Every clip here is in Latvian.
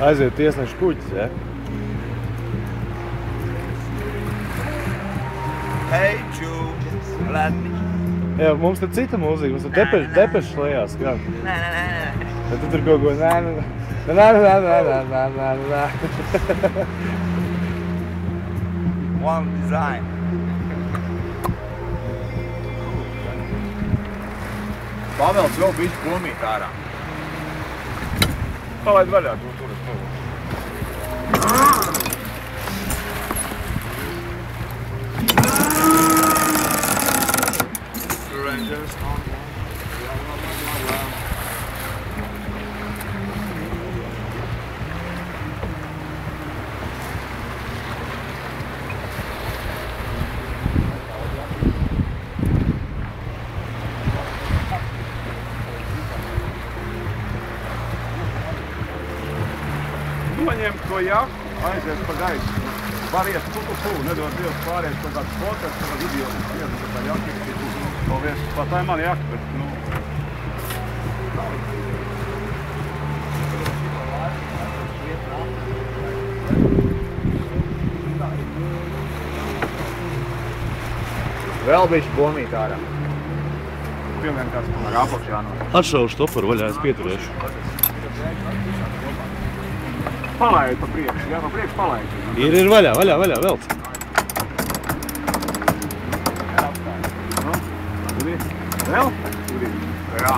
Aiziet tiesnešu kuģis, ja? Hey Jude, let me. Jā, mums te cita mūzika, mums te depešas lejās skan. Nē. Bet tu tur kaut ko nā. One design. Pavels vēl bišķi pomīt ārā. Palaid vaļā, tu tur es tev. Rangers on one. Paņemt to jaku, aizies pa gaisu. Pariet nedod Dievs pāriet pa kāds fotos, pa kāds idiotis, iedod tā jaka. Paldies, tā ir mana jaka, bet, nu... Vēl bišķi pomīt ārā. Pilniem kāds tomēr apakšā no. Atšaušu stoparu vaļā, es pieturēšu. Palaid pa priekšu, jā, pa priekšu palaid. Ir vaļā, velc. Vēl? Jā.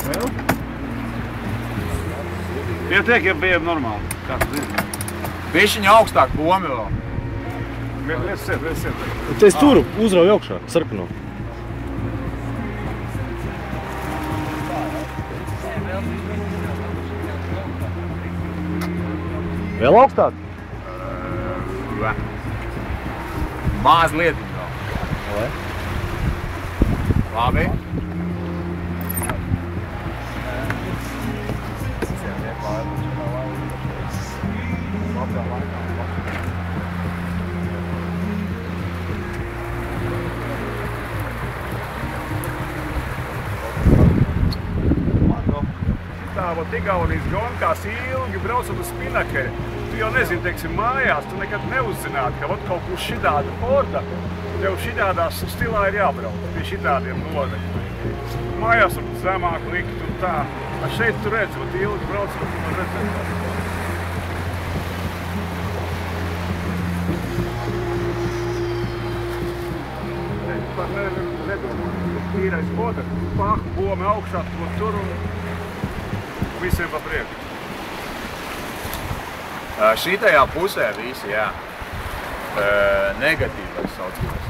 Vēl? Pietiek, ja bija normāli. Kā tu zini? Bišķiņa augstāk pomi vēl. Liesiet. Es turu, uzrauju augšā, sarkano. Vēl augstāk? Mazliet vēl. Vai? Labi. Tā, vot Igaunijas gonkās ilgi braucot uz Spinakeri. Tu jau nezini, teiksim, mājās, tu nekad neuzzinātu, ka vot kaut kur šitāda Forda, tev šitādās stilā ir jābrauc pie šitādiem nodekļiem. Mājās varbūt zemāk likt un tā. A šeit tu redzi, vot ilgi braucot, tu var redzēt. Par nedomāju, tīrais Forda, pahu, pomi augšā, tur un visiem pa priekšu. Šitajā pusē visi, jā. Negatīvais saucamais.